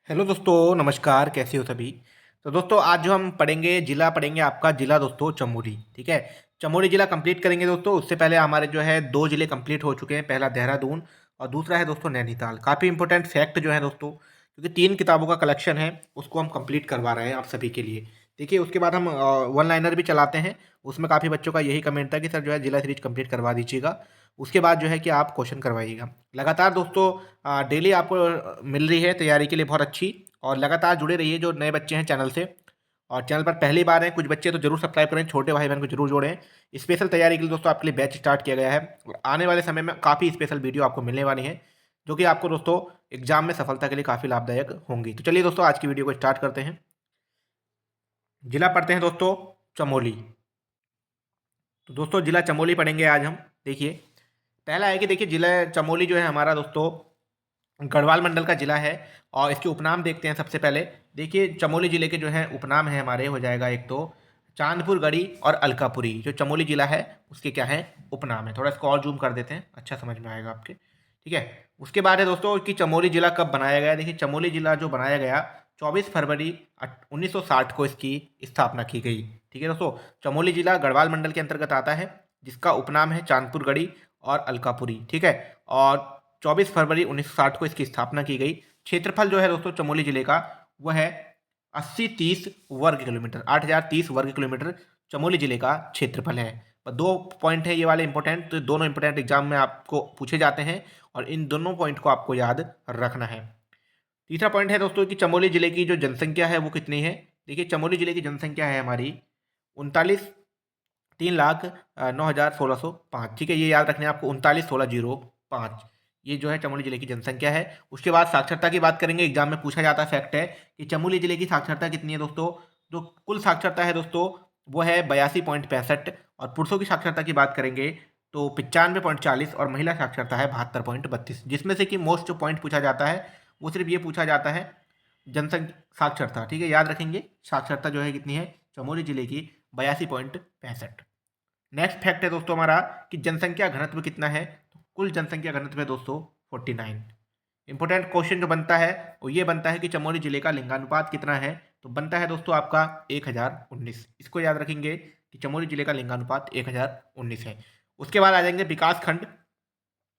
Hello दोस्तों, नमस्कार। कैसे हो सभी। तो दोस्तों आज जो हम पढ़ेंगे जिला पढ़ेंगे आपका जिला दोस्तों चमोली। ठीक है। चमोली जिला कंप्लीट करेंगे दोस्तों। उससे पहले हमारे जो है दो जिले कंप्लीट हो चुके हैं। पहला देहरादून और दूसरा है दोस्तों नैनीताल। काफ़ी इंपॉर्टेंट फैक्ट जो है दोस्तों, क्योंकि 3 किताबों का कलेक्शन है, उसको हम कंप्लीट करवा रहे हैं आप सभी के लिए। देखिए उसके बाद हम वन लाइनर भी चलाते हैं। उसमें काफ़ी बच्चों का यही कमेंट था कि सर जो है जिला सीरीज कंप्लीट करवा दीजिएगा। उसके बाद जो है कि आप क्वेश्चन करवाइएगा। लगातार दोस्तों डेली आपको मिल रही है तैयारी के लिए बहुत अच्छी। और लगातार जुड़े रहिए जो नए बच्चे हैं चैनल से। और चैनल पर पहली बार हैं कुछ बच्चे तो जरूर सब्सक्राइब करें, छोटे भाई बहन को जरूर जोड़ें। स्पेशल तैयारी के लिए दोस्तों आपके लिए बैच स्टार्ट किया गया है और आने वाले समय में काफ़ी स्पेशल वीडियो आपको मिलने वाली है, जो कि आपको दोस्तों एग्जाम में सफलता के लिए काफ़ी लाभदायक होंगी। तो चलिए दोस्तों आज की वीडियो को स्टार्ट करते हैं। जिला पढ़ते हैं दोस्तों चमोली। तो दोस्तों जिला चमोली पढ़ेंगे आज हम। देखिए पहला है कि देखिए जिला चमोली जो है हमारा दोस्तों गढ़वाल मंडल का जिला है। और इसके उपनाम देखते हैं सबसे पहले। देखिए चमोली जिले के जो है उपनाम है हमारे हो जाएगा एक तो चांदपुर गढ़ी और अलकापुरी। जो चमोली जिला है उसके क्या है उपनाम है। थोड़ा इसको और जूम कर देते हैं, अच्छा समझ में आएगा आपके। ठीक है। उसके बाद है दोस्तों कि चमोली जिला कब बनाया गया। देखिए चमोली जिला जो बनाया गया 24 फरवरी 1960 को इसकी स्थापना की गई। ठीक है दोस्तों। चमोली जिला गढ़वाल मंडल के अंतर्गत आता है, जिसका उपनाम है चांदपुर गढ़ी और अलकापुरी। ठीक है। और 24 फरवरी 1960 को इसकी स्थापना की गई। क्षेत्रफल जो है दोस्तों चमोली जिले का वह है 80-30 वर्ग किलोमीटर। 8030 वर्ग किलोमीटर चमोली जिले का क्षेत्रफल है। दो पॉइंट है ये वाले इंपॉर्टेंट, तो दोनों इंपॉर्टेंट एग्जाम में आपको पूछे जाते हैं और इन दोनों पॉइंट को आपको याद रखना है। तीसरा पॉइंट है दोस्तों कि चमोली जिले की जो जनसंख्या है वो कितनी है। देखिए चमोली जिले की जनसंख्या है हमारी 39,03,09,1605। ठीक है, ये याद रखना है आपको 39,1605। ये जो है चमोली जिले की जनसंख्या है। उसके बाद साक्षरता की बात करेंगे, एग्जाम में पूछा जाता फैक्ट है कि चमोली जिले की साक्षरता कितनी है दोस्तों। जो कुल साक्षरता है दोस्तों वो है 82.65। और पुरुषों की साक्षरता की बात करेंगे तो 95.40 और महिला साक्षरता है 72.32। जिसमें से कि मोस्ट जो पॉइंट पूछा जाता है वो सिर्फ ये पूछा जाता है जनसंख्या साक्षरता। ठीक है, याद रखेंगे साक्षरता जो है कितनी है चमोली जिले की 82.65। नेक्स्ट फैक्ट है दोस्तों हमारा कि जनसंख्या घनत्व कितना है। तो कुल जनसंख्या घनत्व है दोस्तों 49। इंपॉर्टेंट क्वेश्चन जो बनता है वो ये बनता है कि चमोली जिले का लिंगानुपात कितना है। तो बनता है दोस्तों आपका 1019। इसको याद रखेंगे कि चमोली जिले का लिंगानुपात 1019 है। उसके बाद आ जाएंगे विकास खंड।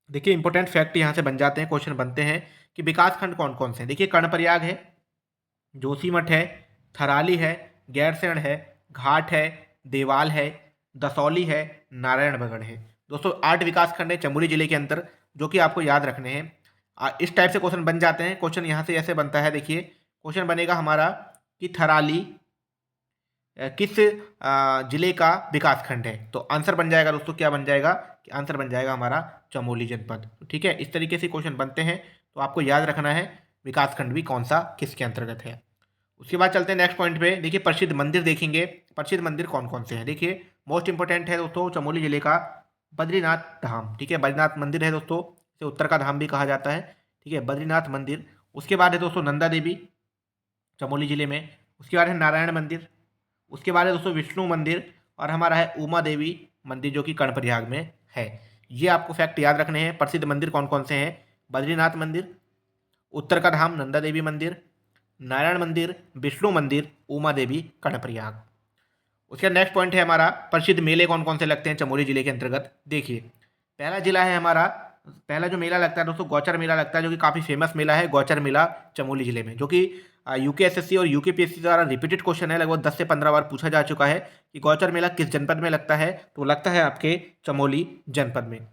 देखिए इंपॉर्टेंट फैक्ट यहाँ से बन जाते हैं, क्वेश्चन बनते हैं कि विकास खंड कौन कौन से हैं। देखिए कर्णप्रयाग है, जोशीमठ है, थराली है, गैरसैंण है, घाट है, देवाल है, दसौली है, नारायणबगड़ है। दोस्तों 8 विकास खंड है चमोली जिले के अंदर, जो कि आपको याद रखने हैं। इस टाइप से क्वेश्चन बन जाते हैं। क्वेश्चन यहाँ से ऐसे बनता है। देखिए क्वेश्चन बनेगा हमारा कि थराली किस जिले का विकास खंड है। तो आंसर बन जाएगा दोस्तों, क्या बन जाएगा कि आंसर बन जाएगा हमारा चमोली जनपद। ठीक है, इस तरीके से क्वेश्चन बनते हैं। तो आपको याद रखना है विकास खंड भी कौन सा किसके अंतर्गत है। उसके बाद चलते हैं नेक्स्ट पॉइंट पे। देखिए प्रसिद्ध मंदिर देखेंगे, प्रसिद्ध मंदिर कौन कौन से हैं। देखिए मोस्ट इंपॉर्टेंट है दोस्तों चमोली जिले का बद्रीनाथ धाम। ठीक है, बद्रीनाथ मंदिर है दोस्तों, इसे उत्तर का धाम भी कहा जाता है। ठीक है, बद्रीनाथ मंदिर। उसके बाद है दोस्तों नंदा देवी चमोली जिले में। उसके बाद है नारायण मंदिर। उसके बाद है दोस्तों विष्णु मंदिर। और हमारा है उमा देवी मंदिर, जो कि कर्णप्रयाग में है। ये आपको फैक्ट याद रखने हैं। प्रसिद्ध मंदिर कौन कौन से हैं, बद्रीनाथ मंदिर, उत्तर का धाम नंदा देवी मंदिर, नारायण मंदिर, विष्णु मंदिर, उमा देवी, कर्णप्रयाग। उसका नेक्स्ट पॉइंट है हमारा प्रसिद्ध मेले कौन कौन से लगते हैं चमोली जिले के अंतर्गत। देखिए पहला जिला है हमारा, पहला जो मेला लगता है दोस्तों गौचर मेला लगता है, जो कि काफ़ी फेमस मेला है गौचर मेला चमोली जिले में, जो कि यूकेएसएससी और यूकेपीएससी द्वारा रिपीटेड क्वेश्चन है, लगभग 10 से 15 बार पूछा जा चुका है कि गौचर मेला किस जनपद में लगता है। तो लगता है आपके चमोली जनपद में।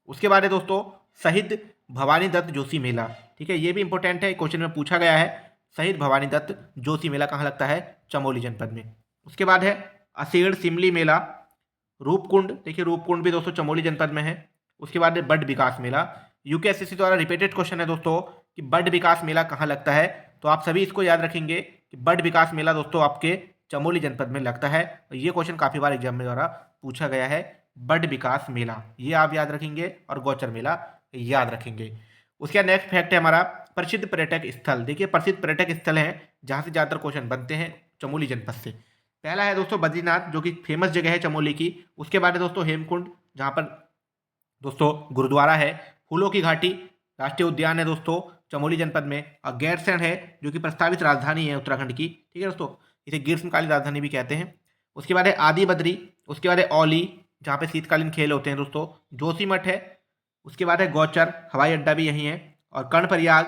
उसके बाद है दोस्तों शहीद भवानी दत्त जोशी मेला। ठीक है, ये भी इंपॉर्टेंट है, क्वेश्चन में पूछा गया है। शहीद भवानी दत्त जोशी मेला कहाँ लगता है, चमोली जनपद में। उसके बाद है असेड़ सिमली मेला, रूपकुंड। देखिए रूपकुंड भी दोस्तों चमोली जनपद में है। उसके बाद है बड विकास मेला। यूकेएसएससी द्वारा रिपीटेड क्वेश्चन है दोस्तों कि बड विकास मेला कहाँ लगता है। तो आप सभी इसको याद रखेंगे कि बड विकास मेला दोस्तों आपके चमोली जनपद में लगता है। ये क्वेश्चन काफ़ी बार एग्जाम में द्वारा पूछा गया है, बड विकास मेला ये आप याद रखेंगे और गौचर मेला याद रखेंगे। उसके बाद नेक्स्ट फैक्ट है हमारा प्रसिद्ध पर्यटक स्थल। देखिए प्रसिद्ध पर्यटक स्थल हैं जहाँ से ज़्यादातर क्वेश्चन बनते हैं चमोली जनपद से। पहला है दोस्तों बद्रीनाथ, जो कि फेमस जगह है चमोली की। उसके बाद है दोस्तों हेमकुंड, जहाँ पर दोस्तों गुरुद्वारा है। फूलों की घाटी राष्ट्रीय उद्यान है दोस्तों, चमोली जनपद में, और गैरसैंण है जो कि प्रस्तावित राजधानी है उत्तराखंड की, ठीक है दोस्तों, इसे ग्रीष्मकालीन राजधानी भी कहते हैं। उसके बाद है आदि बद्री, उसके बाद है औली जहाँ पे शीतकालीन खेल होते हैं दोस्तों, जोशीमठ है, उसके बाद है गौचर, हवाई अड्डा भी यहीं है, और कर्णप्रयाग,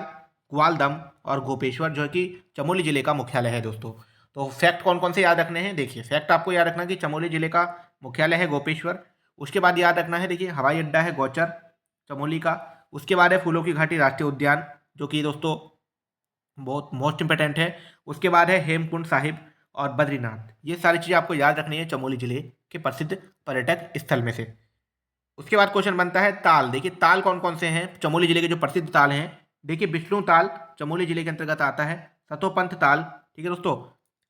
ग्वालदम और गोपेश्वर जो है कि चमोली जिले का मुख्यालय है दोस्तों। तो फैक्ट कौन कौन से याद रखने हैं, देखिए फैक्ट आपको याद रखना कि चमोली जिले का मुख्यालय है गोपेश्वर, उसके बाद याद रखना है देखिए हवाई अड्डा है गौचर चमोली का, उसके बाद है फूलों की घाटी राष्ट्रीय उद्यान जो कि दोस्तों बहुत मोस्ट इंपॉर्टेंट है, उसके बाद है हेमकुंड साहिब और बद्रीनाथ। ये सारी चीज़ें आपको याद रखनी है चमोली जिले के प्रसिद्ध पर्यटक स्थल में से। उसके बाद क्वेश्चन बनता है ताल, देखिए ताल कौन कौन से हैं चमोली जिले के जो प्रसिद्ध ताल हैं, देखिए विष्णु ताल चमोली जिले के अंतर्गत आता है, सतोपंथ ताल, ठीक है दोस्तों,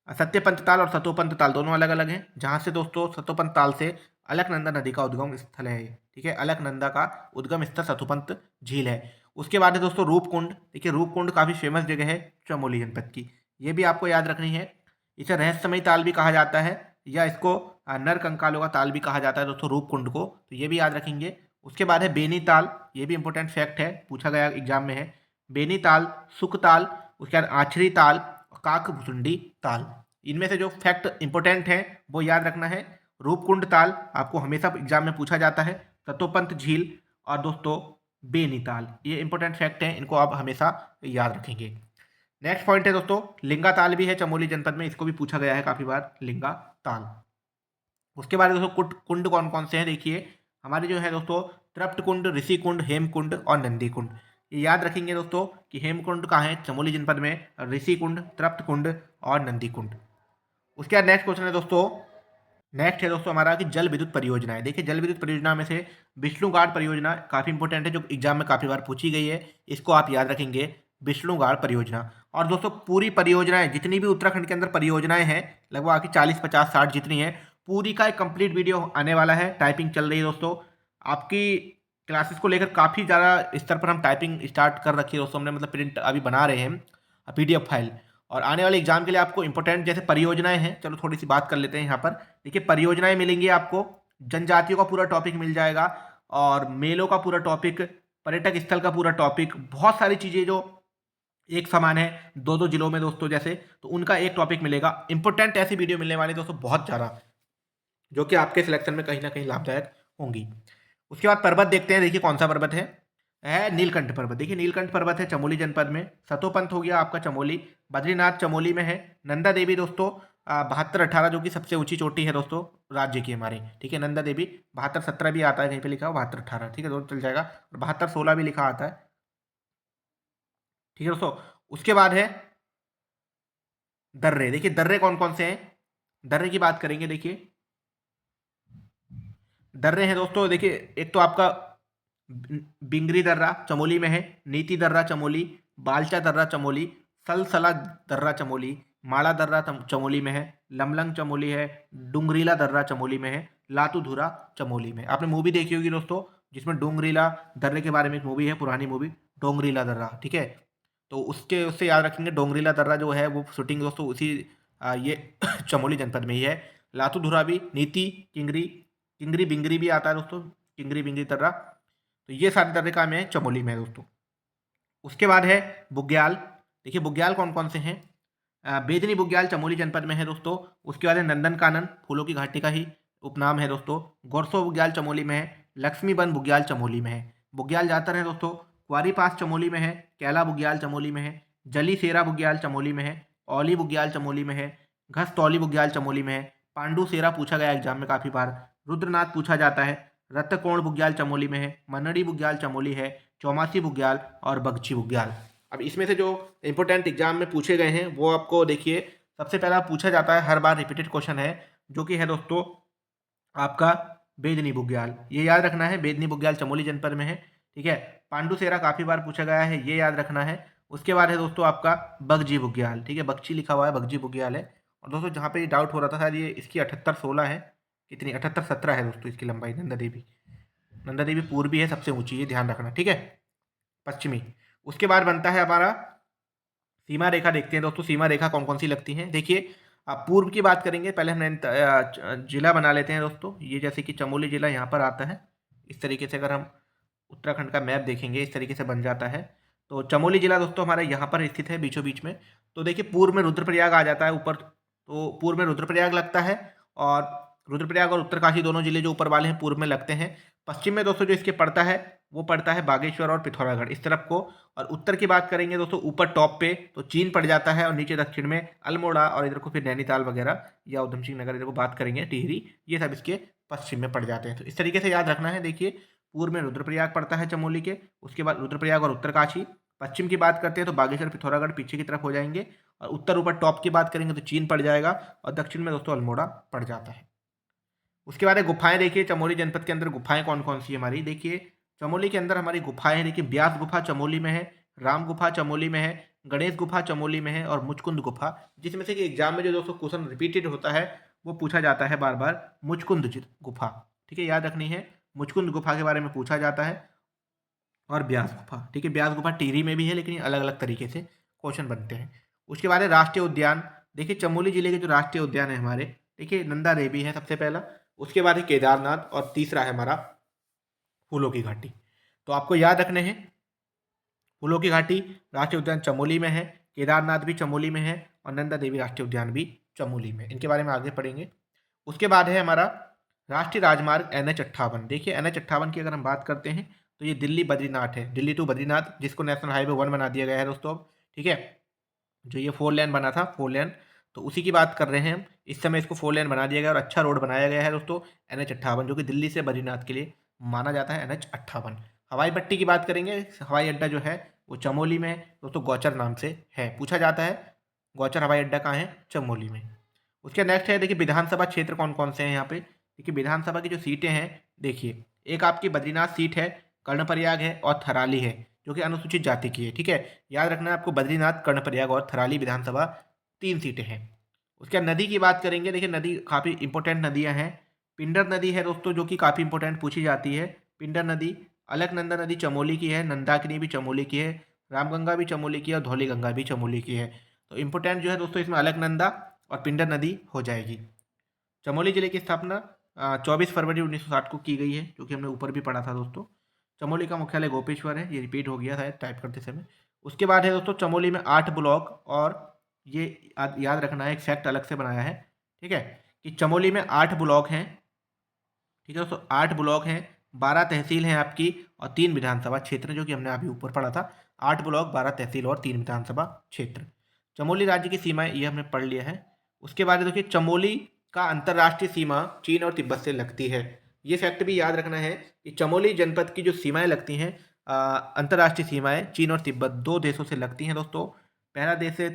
सत्यपंथ ताल और सतोपंथ ताल दोनों अलग अलग हैं, जहाँ से दोस्तों सतोपंथ ताल से अलकनंदा नदी का उद्गम स्थल है, ठीक है, अलकनंदा का उद्गम स्थल सतोपंथ झील है। उसके बाद है दोस्तों रूपकुंड, देखिए रूपकुंड काफ़ी फेमस जगह है चमोली जनपद की, ये भी आपको याद रखनी है। इसे रहस्यमयी ताल भी कहा जाता है, या इसको नर कंकालों का ताल भी कहा जाता है दोस्तों रूपकुंड को, तो ये भी याद रखेंगे। उसके बाद है बेनी ताल, ये भी इंपॉर्टेंट फैक्ट है, पूछा गया एग्जाम में है, बेनी ताल, सुख ताल, उसके बाद आछरी ताल, काकभुसुंडी ताल। इनमें से जो फैक्ट इंपॉर्टेंट है वो याद रखना है, रूपकुंड ताल आपको हमेशा एग्जाम में पूछा जाता है, सतोपंथ झील और दोस्तों बेनी ताल, ये इंपॉर्टेंट फैक्ट हैं, इनको आप हमेशा याद रखेंगे। नेक्स्ट पॉइंट है दोस्तों लिंगा ताल भी है चमोली जनपद में, इसको भी पूछा गया है काफ़ी बार, लिंगा ताल। उसके बाद दोस्तों कुंड कुंड कौन कौन से हैं, देखिए हमारे जो है दोस्तों तृप्त कुंड, ऋषि कुंड, हेमकुंड और नंदी कुंड। ये याद रखेंगे दोस्तों कि हेमकुंड कहाँ है चमोली जनपद में, ऋषि कुंड, तृप्त कुंड और नंदी कुंड। उसके बाद नेक्स्ट क्वेश्चन है दोस्तों, नेक्स्ट है दोस्तों हमारा कि जल विद्युत परियोजनाएं, देखिए जल विद्युत परियोजना में से विष्णुगाड़ परियोजना काफ़ी इंपॉर्टेंट है, जो एग्जाम में काफ़ी बार पूछी गई है, इसको आप याद रखेंगे विष्णुगाड़ परियोजना। और दोस्तों पूरी परियोजनाएं जितनी भी उत्तराखंड के अंदर परियोजनाएं हैं लगभग आपकी 40, 50, 60 जितनी हैं, पूरी का एक कंप्लीट वीडियो आने वाला है, टाइपिंग चल रही है दोस्तों, आपकी क्लासेस को लेकर काफ़ी ज़्यादा स्तर पर हम टाइपिंग स्टार्ट कर रखी है दोस्तों हमने, मतलब प्रिंट अभी बना रहे हैं PDF फाइल, और आने वाले एग्जाम के लिए आपको इंपॉर्टेंट जैसे परियोजनाएं हैं, चलो थोड़ी सी बात कर लेते हैं यहाँ पर। देखिए परियोजनाएं मिलेंगी आपको, जनजातियों का पूरा टॉपिक मिल जाएगा, और मेलों का पूरा टॉपिक, पर्यटक स्थल का पूरा टॉपिक, बहुत सारी चीज़ें जो एक समान है दो दो जिलों में दोस्तों जैसे, तो उनका एक टॉपिक मिलेगा। इंपॉर्टेंट ऐसी वीडियो मिलने वाली दोस्तों बहुत ज़्यादा, जो कि आपके सिलेक्शन में कहीं ना कहीं लाभदायक होंगी। उसके बाद पर्वत देखते हैं, देखिए कौन सा पर्वत है नीलकंठ पर्वत, देखिए नीलकंठ पर्वत है चमोली जनपद में, सतोपंथ हो गया आपका चमोली, बद्रीनाथ चमोली में है, नंदा देवी दोस्तों 7218 जो कि सबसे ऊंची चोटी है दोस्तों राज्य की हमारे, ठीक है, नंदा देवी 7217 भी आता है कहीं पे लिखा हुआ 7218, ठीक है दोस्तों चल जाएगा, और 7216 भी लिखा आता है, ठीक है दोस्तों। उसके बाद है दर्रे, देखिए दर्रे कौन कौन से हैं, दर्रे की बात करेंगे, देखिए दर्रे हैं दोस्तों, देखिए एक तो आपका बिंगरी दर्रा चमोली में है, नीति दर्रा चमोली, बालचा दर्रा चमोली, सलसला दर्रा चमोली, माड़ा दर्रा चमोली में है, लमलंग चमोली है, डुंगरीला दर्रा चमोली में है, लातूधुरा चमोली में। आपने मूवी देखी होगी दोस्तों जिसमें डोंगरीला दर्रे के बारे में एक मूवी है, पुरानी मूवी डोंगरीला दर्रा, ठीक है, तो उसके उससे याद रखेंगे डोंगरीला दर्रा जो है वो शूटिंग दोस्तों उसी ये चमोली जनपद में ही है। लातूधुरा भी, नीति, किंगरी, किंगरी बिंगरी भी आता है दोस्तों, किंगरी बिंगरी दर्रा, तो ये सारे दर्रे काम है चमोली में दोस्तों। उसके बाद है बुग्याल, देखिए बुग्याल कौन कौन से हैं, बेदनी बुग्याल चमोली जनपद में है दोस्तों। उसके बाद है नंदन कानन, फूलों की घाटी का ही उपनाम है दोस्तों, गोरसो बुग्याल चमोली में है, लक्ष्मीबन बुग्याल चमोली में है। बुग्याल ज़्यादातर है दोस्तों क्वारी पास चमोली में है, कैला बुग्याल चमोली में है, जली सेरा बुग्याल चमोली में है, औली बुग्याल चमोली में है, घसतौली बुग्याल चमोली में है, पांडु सेरा पूछा गया एग्जाम में काफ़ी बार, रुद्रनाथ पूछा जाता है, रत्तकोण बुग्याल चमोली में है, मनड़ी बुग्याल चमोली है, चौमासी बुग्याल और बगची बुग्याल। अब इसमें से जो इंपॉर्टेंट एग्जाम में पूछे गए हैं वो आपको देखिए, सबसे पहला पूछा जाता है, हर बार रिपीटेड क्वेश्चन है, जो कि है दोस्तों आपका बेदनी बुग्याल, ये याद रखना है, बेदनी बुग्याल चमोली जनपद में है, ठीक है। पांडु सेरा काफ़ी बार पूछा गया है, ये याद रखना है। उसके बाद है दोस्तों आपका बगजी बुग्याल, ठीक है, बगची लिखा हुआ है, बगजी बुग्याल है। और दोस्तों जहाँ पे डाउट हो रहा था शायद ये इसकी 78-16 है, कितनी 78-17 है दोस्तों इसकी लंबाई। नंदा देवी, नंदा देवी पूर्वी है सबसे ऊंची, ये ध्यान रखना, ठीक है, पश्चिमी। उसके बाद बनता है हमारा सीमा रेखा, देखते हैं दोस्तों सीमा रेखा कौन कौन सी लगती हैं। देखिए आप पूर्व की बात करेंगे, पहले हमने जिला बना लेते हैं दोस्तों, ये जैसे कि चमोली जिला यहाँ पर आता है, इस तरीके से अगर हम उत्तराखंड का मैप देखेंगे इस तरीके से बन जाता है। तो चमोली जिला दोस्तों हमारा यहाँ पर स्थित है बीचों बीच में। तो देखिए पूर्व में रुद्रप्रयाग आ जाता है ऊपर, तो पूर्व में रुद्रप्रयाग लगता है, और रुद्रप्रयाग और उत्तरकाशी दोनों जिले जो ऊपर वाले हैं पूर्व में लगते हैं। पश्चिम में दोस्तों जो इसके पड़ता है वो पड़ता है बागेश्वर और पिथौरागढ़ इस तरफ को। और उत्तर की बात करेंगे दोस्तों ऊपर टॉप पे तो चीन पड़ जाता है, और नीचे दक्षिण में अल्मोड़ा, और इधर को फिर नैनीताल वगैरह या उधम सिंह नगर इधर को बात करेंगे टिहरी, ये सब इसके पश्चिम में पड़ जाते हैं। तो इस तरीके से याद रखना है। देखिए पूर्व में रुद्रप्रयाग पड़ता है चमोली के, उसके बाद रुद्रप्रयाग और उत्तरकाशी। पश्चिम की बात करते हैं तो बागेश्वर पिथौरागढ़ पीछे की तरफ हो जाएंगे, और उत्तर ऊपर टॉप की बात करेंगे तो चीन पड़ जाएगा, और दक्षिण में दोस्तों अल्मोड़ा पड़ जाता है। उसके बाद गुफाएं देखिए चमोली जनपद के अंदर गुफाएं कौन कौन सी हमारी, देखिए चमोली के अंदर हमारी गुफाएं हैं। देखिए ब्यास गुफा चमोली में है, राम गुफा चमोली में है, गणेश गुफा चमोली में है, और मुचकुंद गुफा, जिसमें से कि एग्जाम में जो दोस्तों क्वेश्चन रिपीटेड होता है वो पूछा जाता है बार बार, मुचकुंद गुफा। ठीक है, याद रखनी है, मुचकुंद गुफा के बारे में पूछा जाता है, और ब्यास गुफा। ठीक है, ब्यास गुफा टिहरी में भी है, लेकिन अलग अलग तरीके से क्वेश्चन बनते हैं। उसके बाद है राष्ट्रीय उद्यान। देखिए चमोली जिले के जो राष्ट्रीय उद्यान है हमारे, देखिए नंदा देवी है सबसे पहला, उसके बाद है केदारनाथ, और तीसरा है हमारा फूलों की घाटी। तो आपको याद रखने हैं, फूलों की घाटी राष्ट्रीय उद्यान चमोली में है, केदारनाथ भी चमोली में है, और नंदा देवी राष्ट्रीय उद्यान भी चमोली में। इनके बारे में आगे पढ़ेंगे। उसके बाद है हमारा राष्ट्रीय राजमार्ग NH 58। देखिए NH 58 की अगर हम बात करते हैं तो ये दिल्ली बद्रीनाथ है, दिल्ली टू बद्रीनाथ, जिसको नेशनल हाईवे 1 बना दिया गया है दोस्तों अब। ठीक है, जो ये 4 लेन बना था, 4 लेन, तो उसी की बात कर रहे हैं हम। इस समय इसको 4 लेन बना दिया गया और अच्छा रोड बनाया गया है दोस्तों NH 58, जो कि दिल्ली से बद्रीनाथ के लिए माना जाता है NH 58। हवाई पट्टी की बात करेंगे, हवाई अड्डा जो है वो चमोली में दोस्तों गौचर नाम से है, पूछा जाता है गौचर हवाई अड्डा कहाँ है, चमोली में। उसके नेक्स्ट है देखिए विधानसभा क्षेत्र कौन कौन से हैं यहाँ पे। देखिए विधानसभा की जो सीटें हैं, देखिए एक आपकी बद्रीनाथ सीट है, कर्णप्रयाग है, और थराली है, जो कि अनुसूचित जाति की है। ठीक है, याद रखना है आपको, बद्रीनाथ, कर्णप्रयाग और थराली विधानसभा 3 सीटें हैं। उसके बाद नदी की बात करेंगे। देखिए नदी काफ़ी इंपॉर्टेंट नदियाँ हैं। पिंडर नदी है दोस्तों, जो कि काफ़ी इंपॉर्टेंट पूछी जाती है। पिंडर नदी, अलकनंदा नदी चमोली की है, नंदाकिनी भी चमोली की है, रामगंगा भी चमोली की है, और धौली गंगा भी चमोली की है। तो इंपॉर्टेंट जो है दोस्तों इसमें अलकनंदा और पिंडर नदी हो जाएगी। चमोली जिले की स्थापना 24 फरवरी 1960 को की गई है, जो कि हमने ऊपर भी पढ़ा था दोस्तों। चमोली का मुख्यालय गोपेश्वर है, ये रिपीट हो गया था टाइप करते समय। उसके बाद है दोस्तों चमोली में 8 ब्लॉक, और ये याद रखना है, एक फैक्ट अलग से बनाया है। ठीक है, कि चमोली में 8 ब्लॉक हैं। ठीक है दोस्तों, 8 ब्लॉक हैं, 12 तहसील हैं आपकी, और 3 विधानसभा क्षेत्र, जो कि हमने अभी ऊपर पढ़ा था। 8 ब्लॉक, 12 तहसील और 3 विधानसभा क्षेत्र। चमोली राज्य की सीमाएं ये हमने पढ़ लिया है। उसके बाद देखिए चमोली का अंतर्राष्ट्रीय सीमा चीन और तिब्बत से लगती है। ये फैक्ट भी याद रखना है कि चमोली जनपद की जो सीमाएं लगती हैं, अंतर्राष्ट्रीय सीमाएं चीन और तिब्बत 2 देशों से लगती हैं दोस्तों। पहला देश है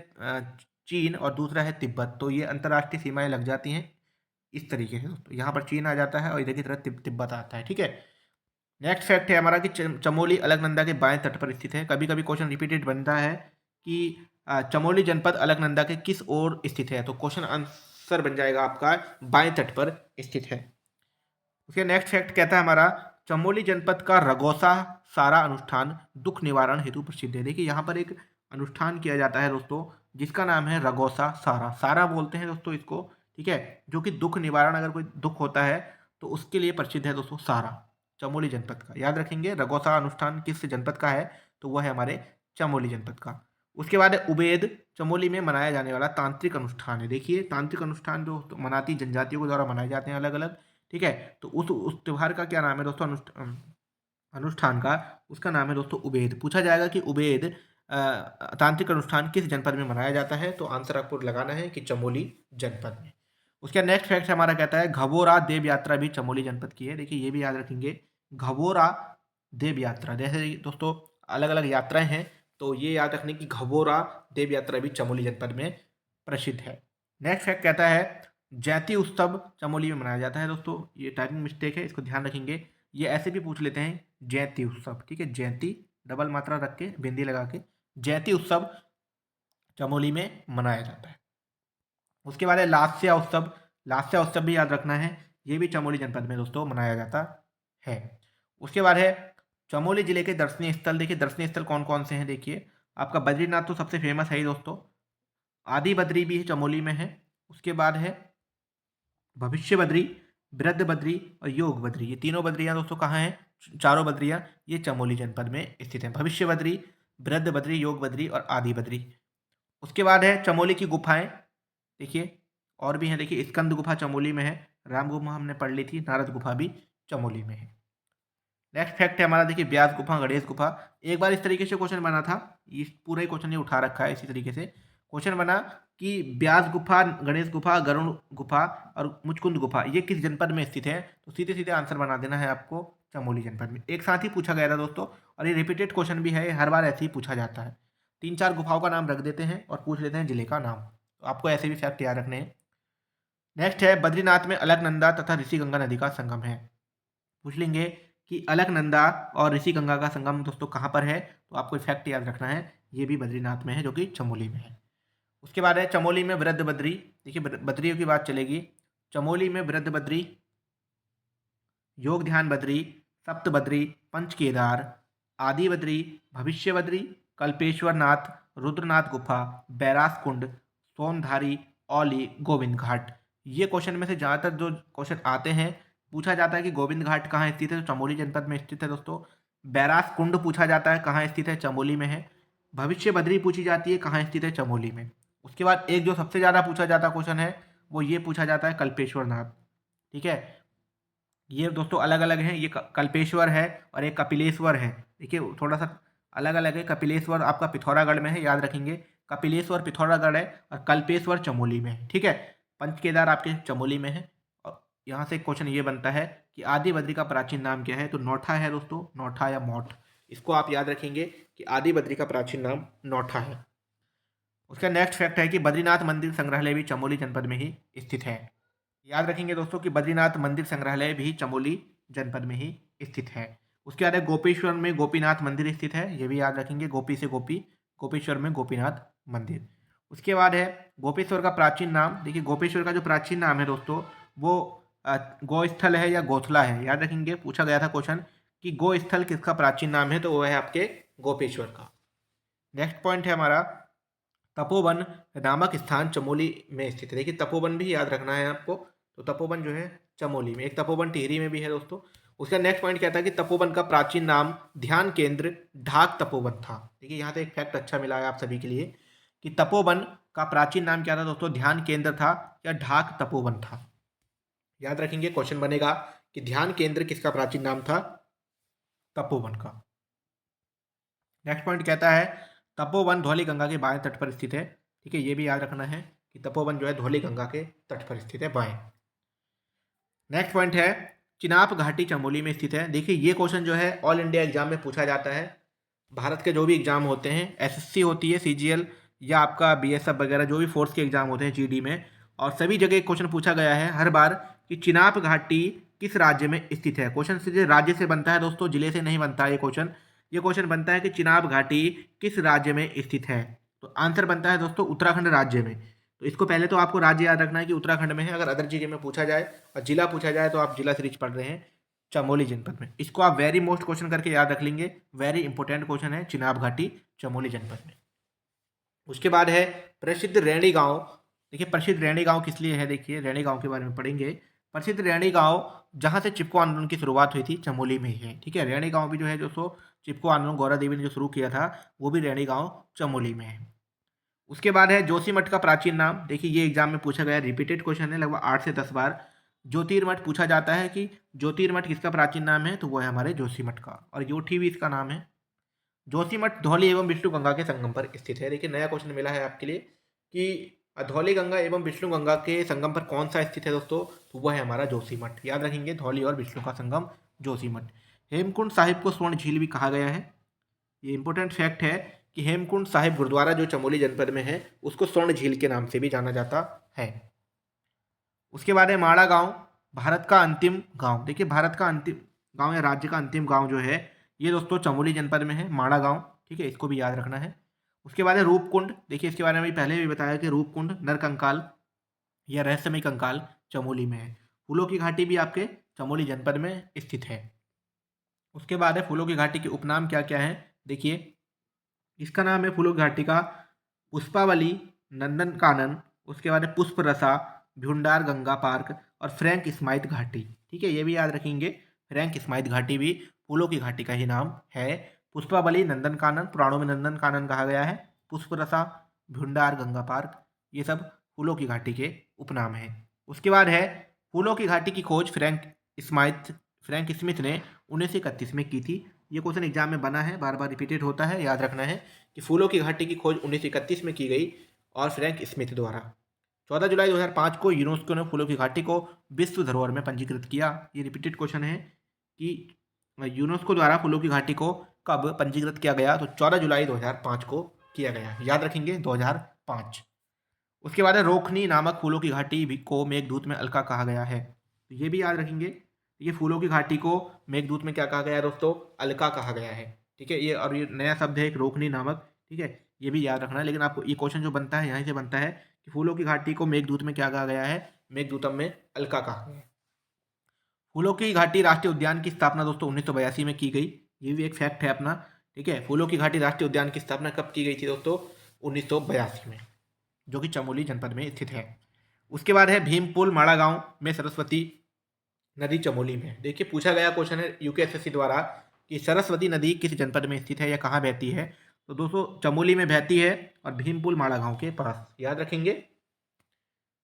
चीन, और दूसरा है तिब्बत। तो ये अंतर्राष्ट्रीय सीमाएं लग जाती हैं इस तरीके से दोस्तों। यहाँ पर चीन आ जाता है और इधर की तरफ तिब्बत आता है। ठीक है, नेक्स्ट फैक्ट है हमारा कि चमोली अलकनंदा के बाएं तट पर स्थित है। कभी कभी क्वेश्चन रिपीटेड बनता है कि चमोली जनपद अलकनंदा के किस ओर स्थित है, तो क्वेश्चन आंसर बन जाएगा आपका बाएं तट पर स्थित है। उसके नेक्स्ट फैक्ट कहता है हमारा चमोली जनपद का रगोसा सारा अनुष्ठान दुख निवारण हेतु प्रसिद्ध है। देखिए यहाँ पर एक अनुष्ठान किया जाता है दोस्तों, जिसका नाम है रगोसा सारा, सारा बोलते हैं दोस्तों इसको। ठीक है, जो कि दुख निवारण, अगर कोई दुख होता है तो उसके लिए प्रसिद्ध है दोस्तों सारा, चमोली जनपद का। याद रखेंगे रगोसा अनुष्ठान किस जनपद का है, तो वह है हमारे चमोली जनपद का। उसके बाद है उबेद, चमोली में मनाया जाने वाला तांत्रिक अनुष्ठान है। देखिए तांत्रिक अनुष्ठान जो मनाती जनजातियों के द्वारा मनाए जाते हैं अलग अलग। ठीक है, तो उस त्यौहार का क्या नाम है दोस्तों, अनुष्ठान का, उसका नाम है दोस्तों उबेद। पूछा जाएगा कि उबेद तांत्रिक अनुष्ठान किस जनपद में मनाया जाता है, तो आंसर आपको लगाना है कि चमोली जनपद में। उसका नेक्स्ट फैक्ट हमारा कहता है घबोरा देव यात्रा भी चमोली जनपद की है। देखिए ये भी याद रखेंगे, घबोरा देव यात्रा, जैसे दोस्तों अलग अलग यात्राएं हैं, तो ये याद रखने की घबोरा देव यात्रा भी चमोली जनपद में प्रसिद्ध है। नेक्स्ट फैक्ट कहता है जैती उत्सव चमोली में मनाया जाता है। दोस्तों ये टाइपिंग मिस्टेक है, इसको ध्यान रखेंगे। ये ऐसे भी पूछ लेते हैं जयंती उत्सव। ठीक है, जयंती डबल मात्रा रख के बिंदी लगा के, जयंती उत्सव चमोली में मनाया जाता है। उसके बाद है लास्या उत्सव, लास्या उत्सव भी याद रखना है, ये भी चमोली जनपद में दोस्तों मनाया जाता है। उसके बाद है चमोली जिले के दर्शनीय स्थल। देखिए दर्शनीय स्थल कौन कौन से हैं, देखिए आपका बद्रीनाथ तो सबसे फेमस है ही दोस्तों, आदि बद्री भी चमोली में है। उसके बाद है भविष्य बद्री, वृद्ध बद्री और योग बद्री, ये तीनों बद्रियाँ दोस्तों कहाँ हैं, चारों बद्रियाँ ये चमोली जनपद में स्थित हैं। भविष्य बद्री बृहद बद्री, योग बद्री और आदि बद्री। उसके बाद है चमोली की गुफाएं, देखिए और भी हैं, देखिए स्कंद गुफा चमोली में है, राम गुफा हमने पढ़ ली थी, नारद गुफा भी चमोली में है। नेक्स्ट फैक्ट है हमारा, देखिए व्यास गुफा, गणेश गुफा। एक बार इस तरीके से क्वेश्चन बना था, इस पूरा ही क्वेश्चन ये उठा रखा है, इसी तरीके से क्वेश्चन बना कि व्यास गुफा, गणेश गुफा, गरुण गुफा और मुचकुंद गुफा ये किस जनपद में स्थित है, तो सीधे सीधे आंसर बना देना है आपको, चमोली जनपद में। एक साथ ही पूछा गया था दोस्तों, और ये रिपीटेड क्वेश्चन भी है, हर बार ऐसे ही पूछा जाता है। 3-4 गुफाओं का नाम रख देते हैं और पूछ लेते हैं जिले का नाम, तो आपको ऐसे भी फैक्ट याद रखने हैं। नेक्स्ट है बद्रीनाथ में अलकनंदा तथा ऋषिगंगा नदी का संगम है। पूछ लेंगे कि अलकनंदा और ऋषिगंगा का संगम दोस्तों कहाँ पर है, तो आपको फैक्ट याद रखना है, ये भी बद्रीनाथ में है जो कि चमोली में है। उसके बाद है चमोली में वृद्ध बद्री, देखिए बद्रियों की बात चलेगी। चमोली में वृद्ध बद्री, योग ध्यान बद्री, सप्त बद्री, पंच केदार, आदि बद्री, भविष्य बद्री, कल्पेश्वर नाथ, रुद्रनाथ गुफा, बैरास कुंड, सोनधारी, औली, गोविंद घाट। ये क्वेश्चन में से ज़्यादातर जो क्वेश्चन आते हैं, पूछा जाता है कि गोविंद घाट कहाँ स्थित है, तो चमोली जनपद में स्थित है दोस्तों। बैरास कुंड पूछा जाता है कहाँ स्थित है, चमोली में है। भविष्य बद्री पूछी जाती है कहाँ स्थित है, चमोली में। उसके बाद एक जो सबसे ज़्यादा पूछा जाता क्वेश्चन है, वो ये पूछा जाता है कल्पेश्वर नाथ, ठीक है। ये दोस्तों अलग अलग हैं, ये कल्पेश्वर है और एक कपिलेश्वर है, देखिए थोड़ा सा अलग अलग है। कपिलेश्वर आपका पिथौरागढ़ में है, याद रखेंगे, कपिलेश्वर पिथौरागढ़ है और कल्पेश्वर चमोली में है, ठीक है। पंच केदार आपके चमोली में है। और यहाँ से क्वेश्चन ये बनता है कि आदि बद्री का प्राचीन नाम क्या है, तो नौठा है दोस्तों, नौठा या मौठ, इसको आप याद रखेंगे कि आदि बद्री का प्राचीन नाम नौठा है। उसका नेक्स्ट फैक्ट है कि बद्रीनाथ मंदिर संग्रहालय भी चमोली जनपद में ही स्थित है। याद रखेंगे दोस्तों कि बद्रीनाथ मंदिर संग्रहालय भी चमोली जनपद में ही स्थित है। उसके बाद है गोपेश्वर में गोपीनाथ मंदिर स्थित है, ये भी याद रखेंगे, गोपी से गोपी, गोपेश्वर में गोपीनाथ मंदिर। उसके बाद है गोपेश्वर का प्राचीन नाम, देखिए गोपेश्वर का जो प्राचीन नाम है दोस्तों, वो गोस्थल है या गोथला है, याद रखेंगे, पूछा गया था क्वेश्चन कि गोस्थल किसका प्राचीन नाम है, तो वो है आपके गोपेश्वर का। नेक्स्ट पॉइंट है हमारा तपोवन नामक स्थान चमोली में स्थित है, देखिए तपोवन भी याद रखना है आपको, तो तपोवन जो है चमोली में, एक तपोवन टिहरी में भी है दोस्तों। उसका नेक्स्ट पॉइंट क्या था कि तपोवन का प्राचीन नाम ध्यान केंद्र ढाक तपोवन था। देखिए यहाँ से एक फैक्ट अच्छा मिला है आप सभी के लिए कि तपोवन का प्राचीन नाम क्या था दोस्तों, ध्यान केंद्र था या ढाक तपोवन था। याद रखेंगे, क्वेश्चन बनेगा कि ध्यान केंद्र किसका प्राचीन नाम था, तपोवन का। नेक्स्ट पॉइंट कहता है तपोवन धौली गंगा के बाएं तट पर स्थित है, ठीक है, ये भी याद रखना है कि तपोवन जो है धौली गंगा के तट पर स्थित है, बाएं। नेक्स्ट पॉइंट है चिनाब घाटी चमोली में स्थित है। देखिए ये क्वेश्चन जो है ऑल इंडिया एग्जाम में पूछा जाता है, भारत के जो भी एग्जाम होते हैं, एसएससी होती है, सीजीएल या आपका बीएसएफ वगैरह जो भी फोर्स के एग्जाम होते हैं जीडी में, और सभी जगह क्वेश्चन पूछा गया है हर बार कि चिनाब घाटी किस राज्य में स्थित है। क्वेश्चन सीधे राज्य से बनता है दोस्तों, जिले से नहीं बनता है ये क्वेश्चन। ये क्वेश्चन बनता है कि चिनाब घाटी किस राज्य में स्थित है, तो आंसर बनता है दोस्तों उत्तराखंड राज्य में। तो इसको पहले तो आपको राज्य याद रखना है कि उत्तराखंड में है, अगर अदर जगह में पूछा जाए और जिला पूछा जाए तो आप जिला सीरीज पढ़ रहे हैं चमोली जनपद में। इसको आप वेरी मोस्ट क्वेश्चन करके याद रख लेंगे, वेरी इंपॉर्टेंट क्वेश्चन है, चिनाब घाटी चमोली जनपद में। उसके बाद है प्रसिद्ध रैणी गांव, देखिए प्रसिद्ध रैणी गांव किस लिए है, देखिए रैणी गांव के बारे में पढ़ेंगे। प्रसिद्ध रैणी गांव जहां से चिपको आंदोलन की शुरुआत हुई थी चमोली में ही है, ठीक है। रैणी गांव भी जो है दोस्तों, चिपको आंदोलन गौरा देवी ने जो शुरू किया था वो भी रैणी गांव चमोली में है। उसके बाद है जोशीमठ का प्राचीन नाम, देखिए ये एग्जाम में पूछा गया, रिपीटेड क्वेश्चन है, लगभग 8 से 10 बार। ज्योतिर्मठ पूछा जाता है कि ज्योतिर्मठ किसका प्राचीन नाम है, तो वो है हमारे जोशीमठ का, और योठी भी इसका नाम है। जोशीमठ धौली एवं विष्णु गंगा के संगम पर स्थित है। देखिए नया क्वेश्चन मिला है आपके लिए कि धौली गंगा एवं विष्णु गंगा के संगम पर कौन सा स्थित है दोस्तों, तो वह है हमारा जोशीमठ। याद रखेंगे धौली और विष्णु का संगम जोशीमठ। हेमकुंड साहिब को स्वर्ण झील भी कहा गया है, ये इंपॉर्टेंट फैक्ट है कि हेमकुंड साहिब गुरुद्वारा जो चमोली जनपद में है उसको स्वर्ण झील के नाम से भी जाना जाता है। उसके बाद है माड़ा गांव, भारत का अंतिम गांव, देखिए भारत का अंतिम गांव या राज्य का अंतिम गांव जो है ये दोस्तों चमोली जनपद में है, माड़ा गांव, ठीक है, इसको भी याद रखना है। उसके बाद है रूपकुंड, देखिए इसके बारे में पहले भी बताया कि रूपकुंड नरकंकाल या रहस्यमय कंकाल चमोली में है। फूलों की घाटी भी आपके चमोली जनपद में स्थित है। उसके बाद है फूलों की घाटी के उपनाम क्या क्या है, देखिए इसका नाम है फूलों की घाटी का पुष्पावली, नंदन कानन, उसके बाद है पुष्प रसा, भ्यूंडार गंगा पार्क और फ्रैंक स्माइथ घाटी, ठीक है, ये भी याद रखेंगे। फ्रैंक स्माइथ घाटी भी फूलों की घाटी का ही नाम है। पुष्पावली, नंदन कानन, पुराणों में नंदन कानन कहा गया है, पुष्परसा, भुंडार, गंगा पार्क, ये सब फूलों की घाटी के उपनाम हैं। उसके बाद है फूलों की घाटी की खोज फ्रैंक स्मिथ ने 1931 में की थी। ये क्वेश्चन एग्जाम में बना है, बार बार रिपीटेड होता है, याद रखना है कि फूलों की घाटी की खोज 1931 में की गई और फ्रैंक स्मिथ द्वारा। 14 जुलाई 2005 को यूनेस्को ने फूलों की घाटी को विश्व धरोहर में पंजीकृत किया। ये रिपीटेड क्वेश्चन है कि यूनेस्को द्वारा फूलों की घाटी को कब पंजीकृत किया गया, तो 14 जुलाई 2005 को किया गया, याद रखेंगे 2005। उसके बाद है रोखनी नामक फूलों की घाटी को मेघदूत में अलका कहा गया है, तो ये भी याद रखेंगे। ये फूलों की घाटी को मेघदूत में क्या कहा गया है दोस्तों, अलका कहा गया है, ठीक है। ये और ये नया शब्द है एक रोखनी नामक, ठीक है, ये भी याद रखना है। लेकिन आपको ये क्वेश्चन जो बनता है यहाँ से बनता है कि फूलों की घाटी को मेघदूत में क्या कहा गया है, मेघदूतम में अलका कहा गया है। फूलों की घाटी राष्ट्रीय उद्यान की स्थापना दोस्तों 1982 में की गई, ये भी एक फैक्ट है अपना, ठीक है। फूलों की घाटी राष्ट्रीय उद्यान की स्थापना कब की गई थी दोस्तों, 1982 में, जो कि चमोली जनपद में स्थित है। उसके बाद है भीमपुल माड़ा गांव में सरस्वती नदी चमोली में। देखिए पूछा गया क्वेश्चन है यूकेएसएससी द्वारा कि सरस्वती नदी किस जनपद में स्थित है या कहाँ बहती है, तो दोस्तों चमोली में बहती है और भीमपुल माड़ा गांव के पास, याद रखेंगे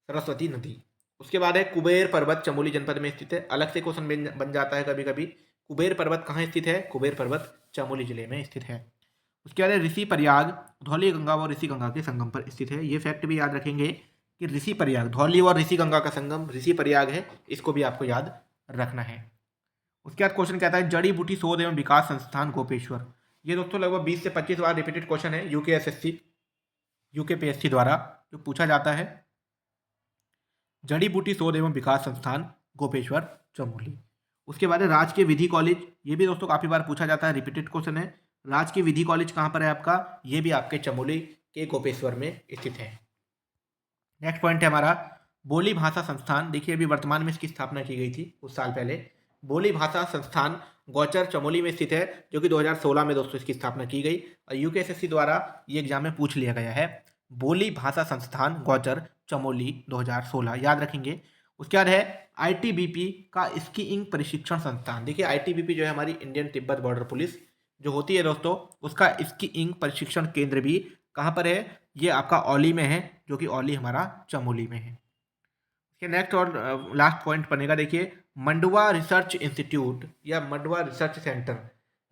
सरस्वती नदी। उसके बाद है कुबेर पर्वत चमोली जनपद में स्थित है, अलग से क्वेश्चन बन जाता है कभी कभी। कुबेर पर्वत कहाँ स्थित है, कुबेर पर्वत चमोली जिले में स्थित है। उसके बाद है ऋषि प्रयाग धौली गंगा और ऋषि गंगा के संगम पर स्थित है। ये फैक्ट भी याद रखेंगे कि ऋषि प्रयाग धौली और ऋषि गंगा का संगम ऋषि प्रयाग है, इसको भी आपको याद रखना है। उसके बाद क्वेश्चन कहता है जड़ी बूटी शोध एवं विकास संस्थान गोपेश्वर। ये दोस्तों लगभग 20 से 25 बार रिपीटेड क्वेश्चन है यूकेएसएससी यूकेपीएससी द्वारा जो पूछा जाता है। जड़ी बूटी शोध एवं विकास संस्थान गोपेश्वर चमोली। उसके बाद है राजकीय विधि कॉलेज, ये भी दोस्तों काफ़ी बार पूछा जाता है, रिपीटेड क्वेश्चन है। राजकीय विधि कॉलेज कहाँ पर है आपका, ये भी आपके चमोली के गोपेश्वर में स्थित है। नेक्स्ट पॉइंट है हमारा बोली भाषा संस्थान। देखिए अभी वर्तमान में इसकी स्थापना की गई थी कुछ साल पहले। बोली भाषा संस्थान गौचर चमोली में स्थित है, जो कि 2016 में दोस्तों इसकी स्थापना की गई और यूकेएसएससी द्वारा ये एग्जाम में पूछ लिया गया है। बोली भाषा संस्थान गौचर चमोली 2016, याद रखेंगे। उसके बाद है आईटीबीपी का स्कीइंग प्रशिक्षण संस्थान। देखिए आईटीबीपी जो है हमारी इंडियन तिब्बत बॉर्डर पुलिस जो होती है दोस्तों, उसका स्कीइंग प्रशिक्षण केंद्र भी कहाँ पर है, ये आपका औली में है, जो कि औली हमारा चमोली में है। इसके नेक्स्ट और लास्ट पॉइंट बनेगा, देखिए मंडवा रिसर्च इंस्टीट्यूट या मंडवा रिसर्च सेंटर।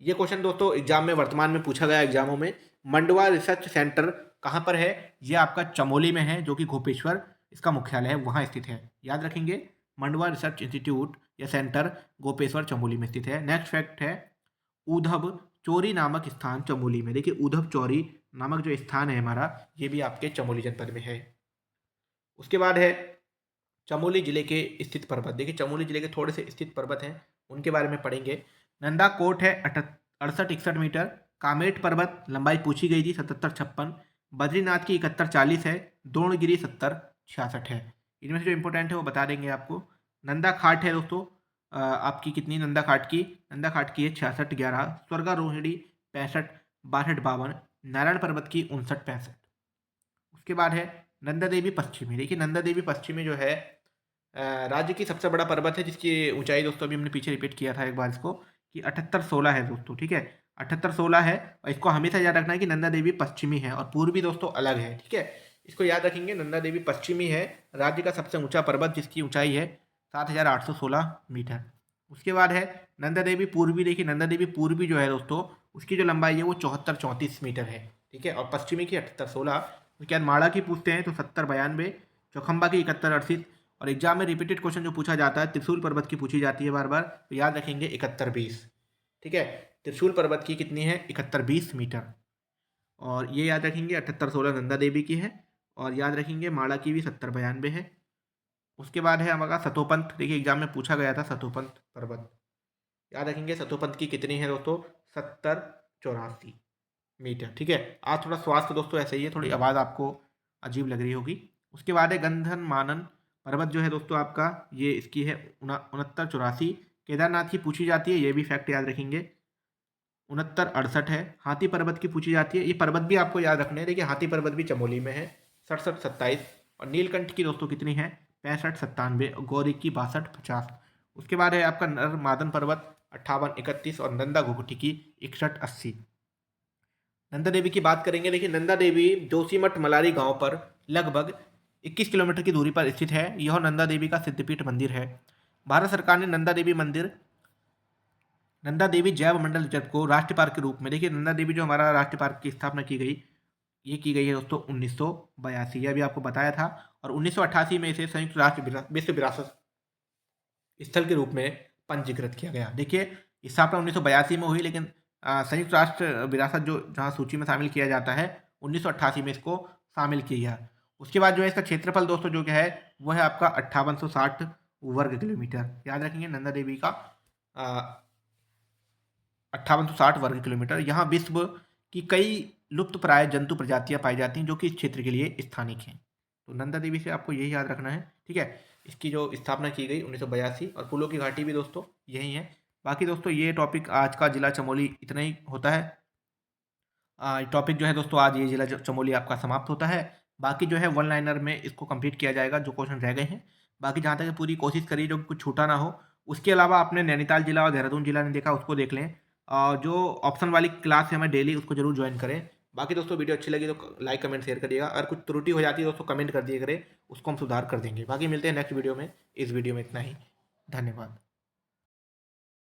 ये क्वेश्चन दोस्तों एग्जाम में वर्तमान में पूछा गया एग्जामों में। मंडवा रिसर्च सेंटर कहाँ पर है, ये आपका चमोली में है, जो कि गोपेश्वर इसका मुख्यालय है, वहाँ स्थित है, याद रखेंगे। मंडवा रिसर्च इंस्टीट्यूट या सेंटर गोपेश्वर चमोली में स्थित है। नेक्स्ट फैक्ट है उधव चोरी नामक स्थान चमोली में। देखिए उधव चौरी नामक जो स्थान है हमारा, ये भी आपके चमोली जनपद में है। उसके बाद है चमोली जिले के स्थित पर्वत। देखिए चमोली जिले के थोड़े से स्थित पर्वत हैं, उनके बारे में पढ़ेंगे। नंदा कोट है 68-61 मीटर। कामेट पर्वत लंबाई पूछी गई थी 77-56। बद्रीनाथ की 71-40 है। द्रोणगिरी 70-66 है। इनमें से जो इंपॉर्टेंट है वो बता देंगे आपको। नंदा खाट है दोस्तों आपकी कितनी नंदा खाट की, नंदा खाट की है 66-11। स्वर्गारोहिणी 65-62-52। नारायण पर्वत की 59-65। उसके बाद है नंदा देवी पश्चिमी। देखिए नंदा देवी पश्चिमी जो है राज्य की सबसे बड़ा पर्वत है, जिसकी ऊंचाई दोस्तों अभी हमने पीछे रिपीट किया था एक बार इसको कि 78-16 है दोस्तों, ठीक है 78-16 है। और इसको हमेशा याद रखना है कि नंदा देवी पश्चिमी है और पूर्वी दोस्तों अलग है, ठीक है, इसको याद रखेंगे। नंदा देवी पश्चिमी है राज्य का सबसे ऊंचा पर्वत, जिसकी ऊंचाई है 7816 मीटर। उसके बाद है नंदा देवी पूर्वी। देखिए नंदा देवी पूर्वी जो है दोस्तों, उसकी जो लंबाई है वो 74-34 मीटर है, ठीक है, और पश्चिमी की 78-16। उसके बाद माड़ा की पूछते हैं तो 70-92। चौखंबा की 71-38। और एग्जाम में रिपीटेड क्वेश्चन जो पूछा जाता है त्रिशूल पर्वत की पूछी जाती है बार बार, तो याद रखेंगे 71-20, ठीक है। त्रिशूल पर्वत की कितनी है 71-20 मीटर। और ये याद रखेंगे 78-16 नंदा देवी की है। और याद रखेंगे माड़ा की भी 70-92 है। उसके बाद है हमारा सतोपंथ। देखिए एग्जाम में पूछा गया था सतोपंथ पर्वत, याद रखेंगे सतोपंथ की कितनी है दोस्तों 70-84 मीटर, ठीक है। आज थोड़ा स्वास्थ्य दोस्तों ऐसे ही है, थोड़ी आवाज़ आपको अजीब लग रही होगी। उसके बाद है गंधन मानन पर्वत जो है दोस्तों आपका, ये इसकी है 69-84। केदारनाथ की पूछी जाती है, ये भी फैक्ट याद रखेंगे 69-68 है। हाथी पर्वत की पूछी जाती है, ये पर्वत भी आपको याद रखने हैं। देखिए हाथी पर्वत भी चमोली में है 67-27। और नीलकंठ की दोस्तों कितनी है 65-97। और गौरी की 62-50। उसके बाद है आपका नर मादन पर्वत 58-31 और नंदा घुघुटी की 61-80। नंदा देवी की बात करेंगे। देखिए नंदा देवी जोशीमठ मलारी गांव पर लगभग 21 किलोमीटर की दूरी पर स्थित है। यह नंदा देवी का सिद्धपीठ मंदिर है। भारत सरकार ने नंदा देवी मंदिर, नंदा देवी जैव मंडल रिजर्व को राष्ट्रीय पार्क के रूप में, देखिए नंदा देवी जो हमारा राष्ट्रीय पार्क की स्थापना की गई, ये की गई है दोस्तों 1982, यह भी आपको बताया था। और 1988 में इसे संयुक्त राष्ट्र विश्व विरासत स्थल के रूप में पंजीकृत किया गया। देखिए स्थापना 1982 में हुई, लेकिन संयुक्त राष्ट्र विरासत जो जहाँ सूची में शामिल किया जाता है 1988 में इसको शामिल किया गया। उसके बाद जो है इसका क्षेत्रफल दोस्तों जो क्या है वो है आपका 5860 वर्ग किलोमीटर। याद रखेंगे नंदा देवी का 5860 वर्ग किलोमीटर। यहाँ विश्व की कई लुप्त प्राय जंतु प्रजातियां पाई जाती हैं जो कि इस क्षेत्र के लिए स्थानिक हैं। तो नंदा देवी से आपको यही याद रखना है, ठीक है। इसकी जो स्थापना की गई 1982, और फूलों की घाटी भी दोस्तों यही है। बाकी दोस्तों ये टॉपिक आज का जिला चमोली इतना ही होता है। टॉपिक जो है दोस्तों आज ये जिला चमोली आपका समाप्त होता है। बाकी जो है वन लाइनर में इसको कंप्लीट किया जाएगा जो क्वेश्चन रह गए हैं। बाकी जहाँ तक पूरी कोशिश करिए जो कुछ छूटा ना हो। उसके अलावा आपने नैनीताल जिला और देहरादून जिला नहीं देखा उसको देख लें, और जो ऑप्शन वाली क्लास है हमें डेली उसको जरूर ज्वाइन करें। बाकी दोस्तों वीडियो अच्छी लगी तो लाइक कमेंट शेयर करिएगा, अगर कुछ त्रुटि हो जाती है दोस्तों कमेंट कर दिया करें, उसको हम सुधार कर देंगे। बाकी मिलते हैं नेक्स्ट वीडियो में। इस वीडियो में इतना ही, धन्यवाद।